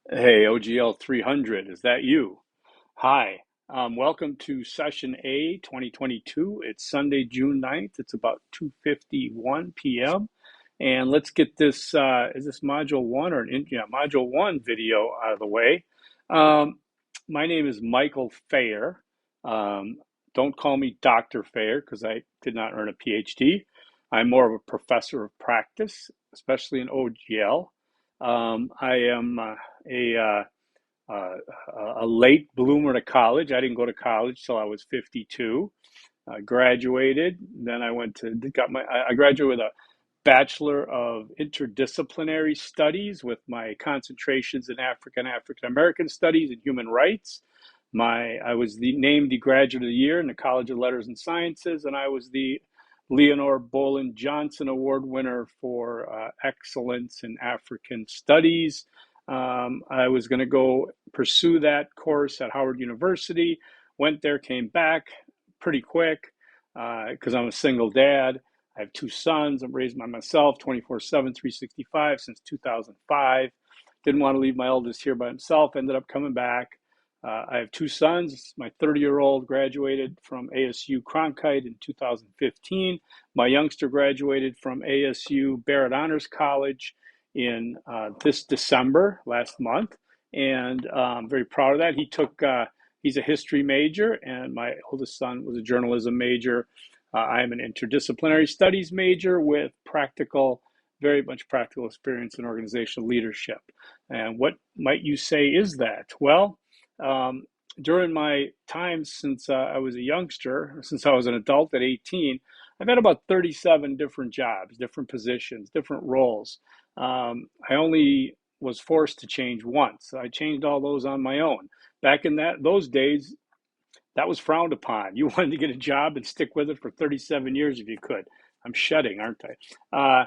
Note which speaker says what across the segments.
Speaker 1: Hey, OGL 300, is that you? Hi, welcome to Session A 2022. It's Sunday, June 9th. It's about 2:51 p.m. And let's get this, is this Module 1 or yeah, Module 1 video out of the way. Um, my name is Michael Fair. Um, don't call me Dr. Fair because I did not earn a PhD. I'm more of a professor of practice, especially in OGL. I am a uh, a late bloomer to college. I didn't go to college till I was 52. I graduated. Then I went to got my. I graduated with a Bachelor of Interdisciplinary Studies with my concentrations in African American Studies and Human Rights. I was named the Graduate of the Year in the College of Letters and Sciences, and I was the Leonore Bolin Johnson Award winner for excellence in African Studies. I was going to go pursue that course at Howard University. Went there, came back pretty quick because I'm a single dad. I have two sons. I'm raised by myself 24/7, 365 since 2005. Didn't want to leave my eldest here by himself. Ended up coming back. I have two sons. My 30-year-old graduated from ASU Cronkite in 2015. My youngster graduated from ASU Barrett Honors College in this December, last month. And I'm very proud of that. He's a history major, and my oldest son was a journalism major. I am an interdisciplinary studies major with very much practical experience in organizational leadership. And what might you say is that? Well, um, during my time since I was a youngster, since I was an adult at 18, I've had about 37 different jobs, different positions, different roles. I only was forced to change once. I changed all those on my own. Back in those days, that was frowned upon. You wanted to get a job and stick with it for 37 years if you could. I'm shedding, aren't I?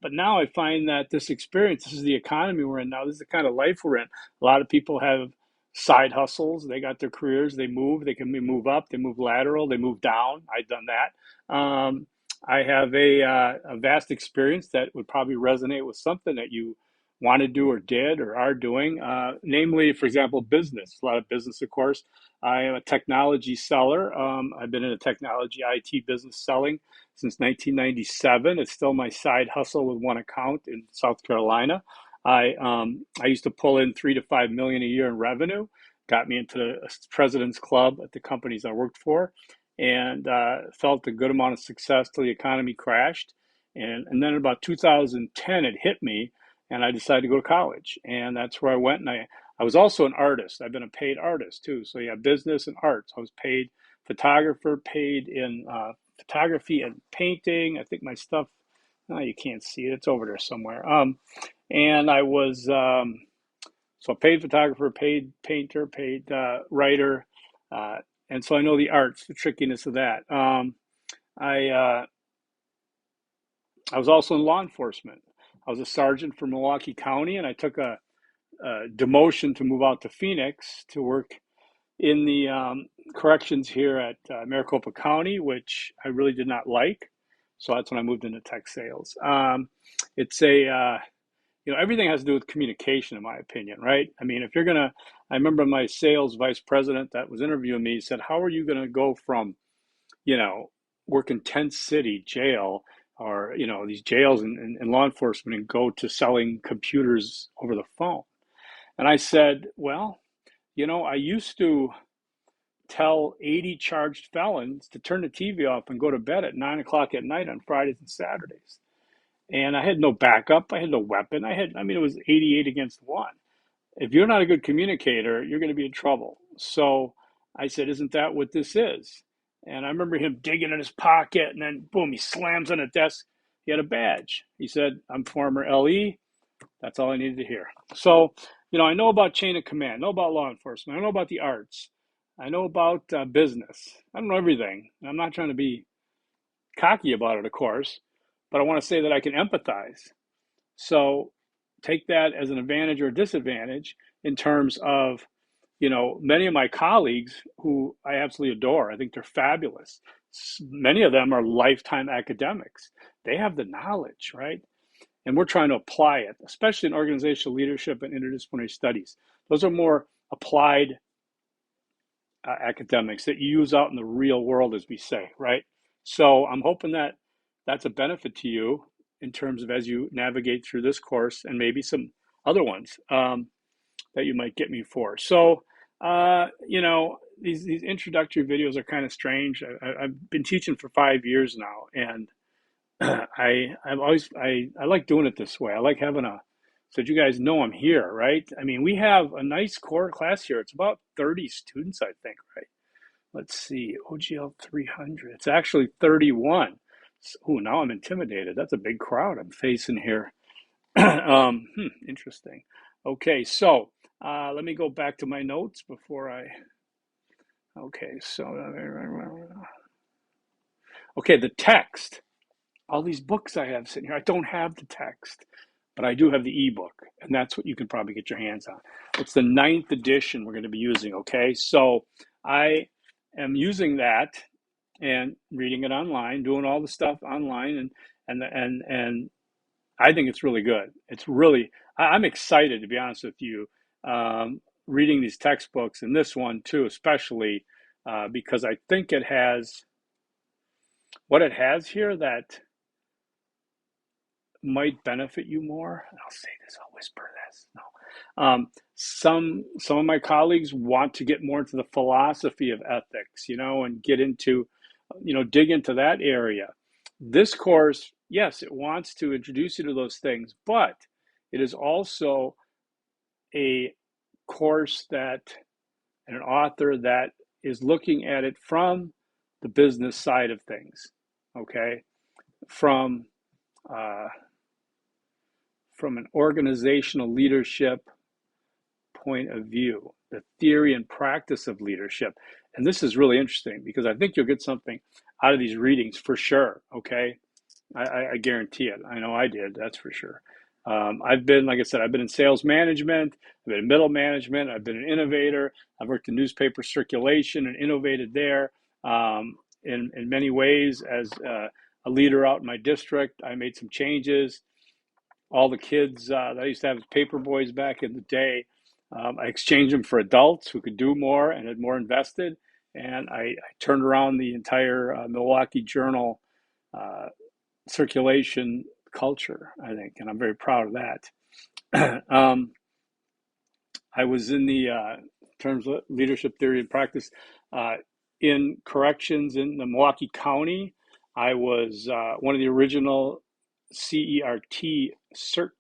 Speaker 1: But now I find that this experience, this is the economy we're in now. This is the kind of life we're in. A lot of people have side hustles. They got their careers. They move. They can move up. They move lateral. They move down. I've done that. I have a vast experience that would probably resonate with something that you want to do or did or are doing. Namely, for example, business. A lot of business, of course. I am a technology seller. I've been in a technology IT business selling since 1997. It's still my side hustle with one account in South Carolina. I used to pull in 3 to 5 million a year in revenue. Got me into the president's club at the companies I worked for, and felt a good amount of success till the economy crashed. And then in about 2010, it hit me, and I decided to go to college, and that's where I went. And I was also an artist. I've been a paid artist too. So yeah, business and arts. I was paid photographer, paid in photography and painting. I think my stuff, oh, you can't see it. It's over there somewhere. And I was so paid photographer, paid painter, paid writer, uh, and so I know the arts, the trickiness of that. I I was also in law enforcement. I was a sergeant for Milwaukee County, and I took a demotion to move out to Phoenix to work in the corrections here at Maricopa County, which I really did not like. So that's when I moved into tech sales. It's everything has to do with communication, in my opinion, right? I mean, if you're gonna, I remember my sales vice president that was interviewing me said, "How are you gonna go from, you know, work in tent city jail or these jails and law enforcement and go to selling computers over the phone?" And I said, "Well, I used to tell 80 charged felons to turn the TV off and go to bed at 9 o'clock at night on Fridays and Saturdays. And I had no backup. I had no weapon. I mean, it was 88 against one. If you're not a good communicator, you're going to be in trouble." So I said, "Isn't that what this is?" And I remember him digging in his pocket, and then boom, he slams on a desk. He had a badge. He said, "I'm former LE." That's all I needed to hear. So, I know about chain of command, I know about law enforcement, I know about the arts, I know about business. I don't know everything. I'm not trying to be cocky about it, of course, but I want to say that I can empathize. So take that as an advantage or a disadvantage in terms of, many of my colleagues who I absolutely adore. I think they're fabulous. Many of them are lifetime academics. They have the knowledge, right? and we're trying to apply it, especially in organizational leadership and interdisciplinary studies. Those are more applied academics that you use out in the real world, as we say, right? So I'm hoping that that's a benefit to you in terms of as you navigate through this course and maybe some other ones that you might get me for. So, these introductory videos are kind of strange. I've been teaching for 5 years now, and I like doing it this way. I like having so that you guys know I'm here, right? I mean, we have a nice core class here. It's about 30 students, I think, right? Let's see, OGL 300. It's actually 31. Oh, now I'm intimidated. That's a big crowd I'm facing here. Interesting. Okay, so let me go back to my notes before okay, so, okay, the text. All these books I have sitting here, I don't have the text, but I do have the ebook, and that's what you can probably get your hands on. It's the 9th edition we're going to be using, okay? So I am using that and reading it online, doing all the stuff online, and I think it's really good. It's really, I'm excited, to be honest with you, reading these textbooks, and this one too, especially because I think it has, what it has here that might benefit you more. I'll say this, I'll whisper this. No. Some of my colleagues want to get more into the philosophy of ethics, and get into, dig into that area. This course, yes, it wants to introduce you to those things, but it is also a course and an author that is looking at it from the business side of things, okay? From an organizational leadership point of view, the theory and practice of leadership. And this is really interesting because I think you'll get something out of these readings for sure, okay? I guarantee it. I know I did, that's for sure. I've been, like I said, I've been in sales management, I've been in middle management, I've been an innovator, I've worked in newspaper circulation and innovated there in many ways. As a leader out in my district, I made some changes. All the kids that I used to have as paper boys back in the day, I exchanged them for adults who could do more and had more invested. And I turned around the entire Milwaukee Journal circulation culture, I think, and I'm very proud of that. I was in the terms of leadership theory and practice in corrections in the Milwaukee County. I was one of the original CERT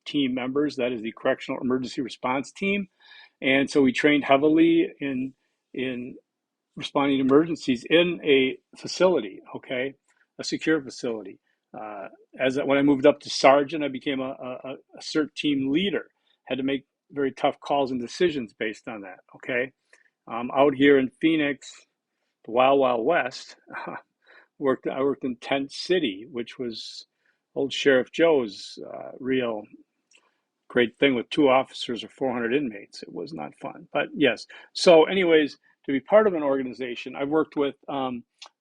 Speaker 1: team members, that is the Correctional Emergency Response Team. And so we trained heavily in responding to emergencies in a facility, okay, a secure facility. When I moved up to sergeant, I became a CERT team leader. Had to make very tough calls and decisions based on that, okay. Out here in Phoenix, the Wild Wild West, I worked in Tent City, which was old Sheriff Joe's real great thing with 2 officers or 400 inmates. It was not fun, but yes. So anyways, to be part of an organization, I've worked with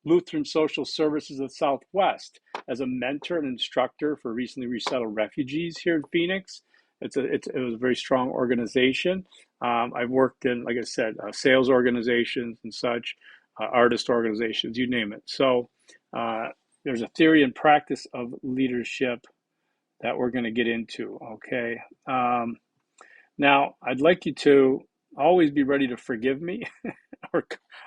Speaker 1: Lutheran Social Services of the Southwest as a mentor and instructor for recently resettled refugees here in Phoenix. It was a very strong organization. I've worked in, like I said, sales organizations and such, artist organizations, you name it. So there's a theory and practice of leadership that we're going to get into, okay? Now, I'd like you to always be ready to forgive me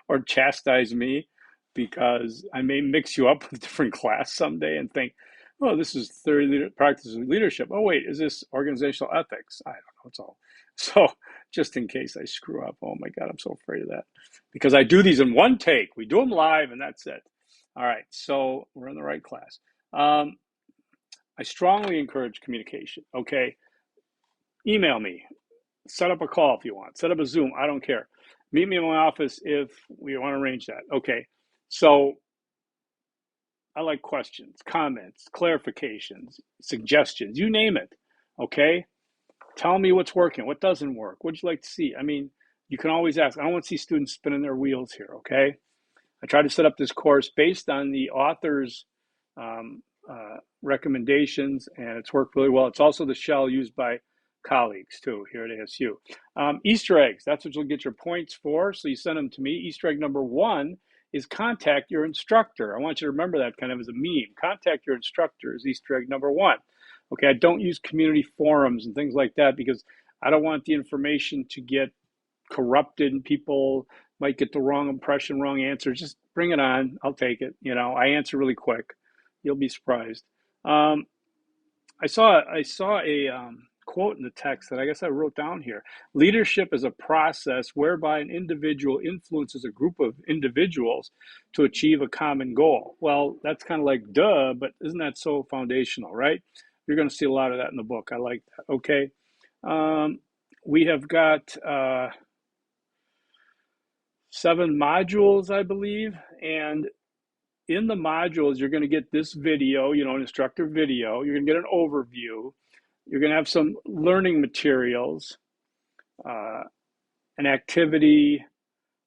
Speaker 1: or chastise me, because I may mix you up with a different class someday and think, oh, this is theory practice of leadership. Oh, wait, is this organizational ethics? I don't know, it's all. So just in case I screw up, oh my God, I'm so afraid of that. Because I do these in one take. We do them live and that's it. All right, so we're in the right class. I strongly encourage communication, okay? Email me, set up a call if you want, set up a Zoom, I don't care. Meet me in my office if we want to arrange that, okay? So I like questions, comments, clarifications, suggestions, you name it, okay? Tell me what's working, what doesn't work, what'd you like to see? I mean, you can always ask. I don't want to see students spinning their wheels here, okay? I try to set up this course based on the author's recommendations, and it's worked really well. It's also the shell used by colleagues too here at ASU. Easter eggs, that's what you'll get your points for. So you send them to me. Easter egg number 1 is contact your instructor. I want you to remember that kind of as a meme. Contact your instructor is Easter egg number 1. Okay, I don't use community forums and things like that because I don't want the information to get corrupted and people might get the wrong impression, wrong answer. Just bring it on. I'll take it. I answer really quick. You'll be surprised. I saw a quote in the text that I guess I wrote down here. Leadership is a process whereby an individual influences a group of individuals to achieve a common goal. Well, that's kind of like duh, but isn't that so foundational, right? You're going to see a lot of that in the book. I like that. Okay. We have got 7 modules, I believe, and in the modules, you're going to get this video, an instructor video. You're going to get an overview. You're going to have some learning materials, an activity,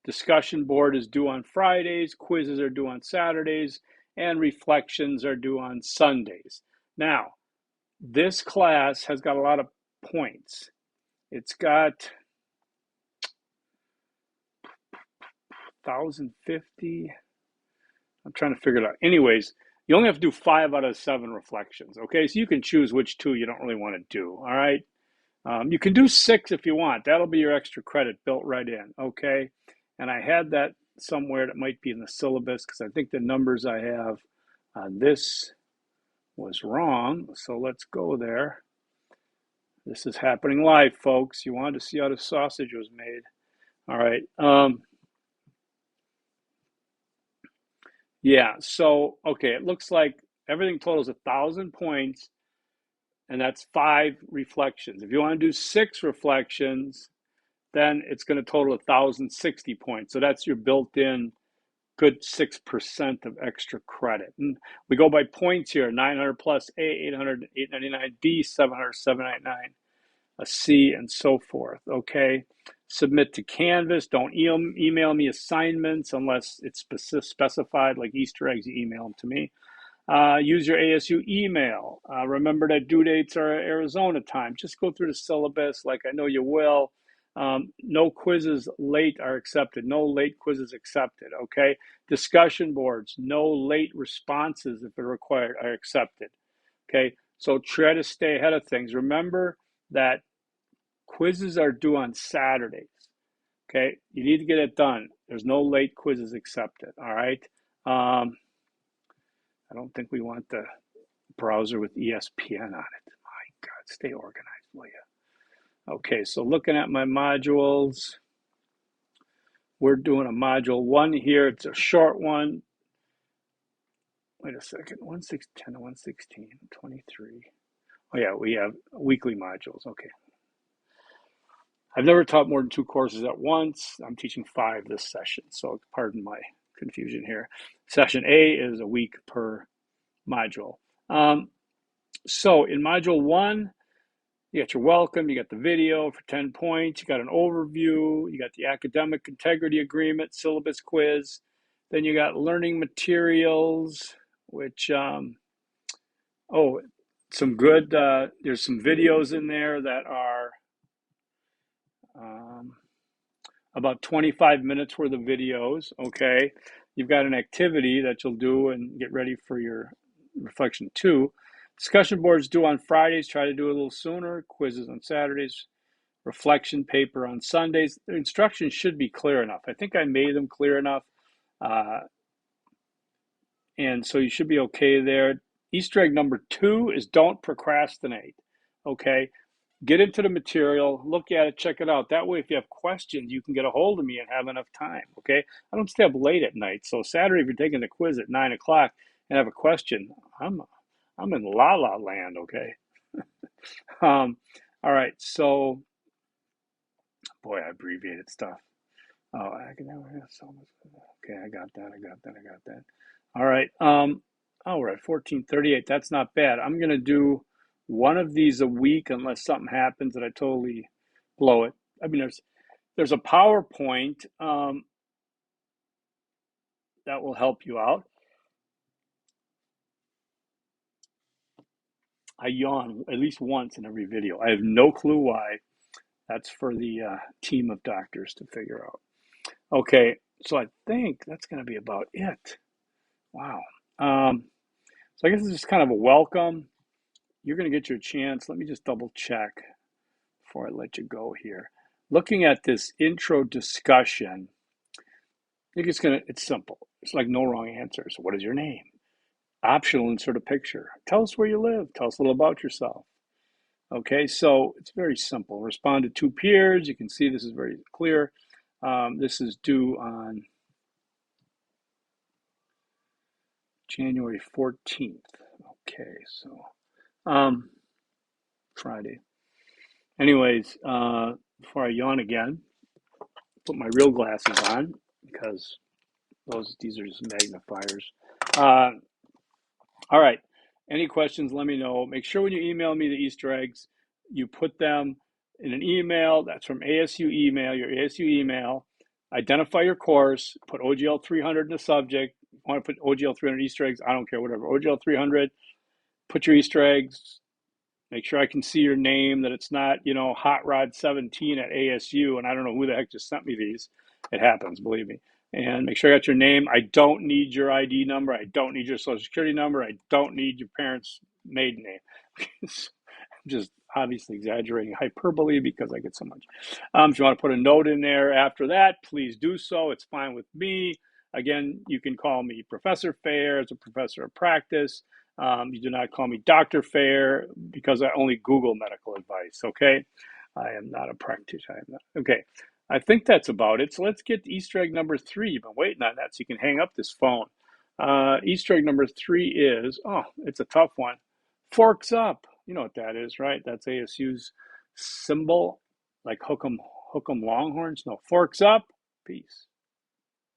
Speaker 1: discussion board is due on Fridays, quizzes are due on Saturdays, and reflections are due on Sundays. Now, this class has got a lot of points. It's got 1,050. I'm trying to figure it out. Anyways, you only have to do 5 out of 7 reflections, okay? So you can choose which 2 you don't really want to do, all right? You can do 6 if you want. That'll be your extra credit built right in, okay? And I had that somewhere that might be in the syllabus because I think the numbers I have on this was wrong. So let's go there. This is happening live, folks. You wanted to see how the sausage was made. All right. Yeah, so, okay, it looks like everything totals 1,000 points, and that's 5 reflections. If you want to do 6 reflections, then it's going to total 1,060 points. So that's your built-in good 6% of extra credit. And we go by points here, 900 plus A, 800, 899, B, 700, 799, a C, and so forth, okay? Submit to Canvas. Don't email me assignments unless it's specified, like Easter eggs, you email them to me. Use your ASU email. Remember that due dates are Arizona time. Just go through the syllabus like I know you will. No quizzes late are accepted. No late quizzes accepted, okay? Discussion boards, no late responses if they're required are accepted, okay? So try to stay ahead of things. Remember that quizzes are due on Saturdays, okay? You need to get it done. There's no late quizzes accepted, all right? I don't think we want the browser with ESPN on it. My God, stay organized, will you? Okay, so looking at my modules, we're doing a module 1 here. It's a short one. Wait a second, 116 to 116, 23. Oh yeah, we have weekly modules, okay. I've never taught more than 2 courses at once. I'm teaching 5 this session, so pardon my confusion here. Session A is a week per module. So in module 1, you got your welcome, you got the video for 10 points, you got an overview, you got the academic integrity agreement, syllabus quiz, then you got learning materials, which, some good, there's some videos in there that are about 25 minutes worth of videos, okay? You've got an activity that you'll do and get ready for your reflection 2. Discussion boards due on Fridays, try to do it a little sooner. Quizzes on Saturdays, reflection paper on Sundays. The instructions should be clear enough. I think I made them clear enough. And so you should be okay there. Easter egg number 2 is don't procrastinate, okay? Get into the material, look at it, check it out. That way, if you have questions, you can get a hold of me and have enough time, okay? I don't stay up late at night. So Saturday, if you're taking the quiz at 9 o'clock and have a question, I'm in la la land, okay? All right, so, boy, I abbreviated stuff. Oh, okay, I got that. All right, we're at 1438. That's not bad. I'm going to do one of these a week unless something happens that I totally blow it. I mean, there's a PowerPoint that will help you out. I yawn at least once in every video. I have no clue why. That's for the team of doctors to figure out. Okay, so I think that's going to be about it. Wow. So I guess this is kind of a welcome. You're going to get your chance. Let me just double check before I let you go here. Looking at this intro discussion, I think it's simple. It's like no wrong answers. What is your name? Optional, insert a picture. Tell us where you live. Tell us a little about yourself. Okay, so it's very simple. Respond to two peers. You can see this is very clear. This is due on January 14th. Okay, so Friday. Anyways, before I yawn again, put my real glasses on because these are just magnifiers. Uh, all right. Any questions, let me know. Make sure when you email me the Easter eggs, you put them in an email that's from ASU email, your ASU email. Identify your course, put OGL 300 in the subject. If you want to put OGL 300 Easter eggs, I don't care, whatever. OGL 300, put your Easter eggs. Make sure I can see your name, that it's not, Hot Rod 17 at ASU, and I don't know who the heck just sent me these. It happens, believe me. And make sure I got your name. I don't need your ID number. I don't need your social security number. I don't need your parents' maiden name. I'm just obviously exaggerating hyperbole because I get so much. If you want to put a note in there after that, please do so. It's fine with me. Again, you can call me Professor Fair as a professor of practice. You do not call me Dr. Fair because I only Google medical advice, okay? I am not a practitioner. I am not. Okay, I think that's about it. So let's get to Easter egg number 3. You've been waiting on that, so you can hang up this phone. Easter egg number 3 is, it's a tough one. Forks up. You know what that is, right? That's ASU's symbol, like hook 'em Longhorns. No, forks up. Peace.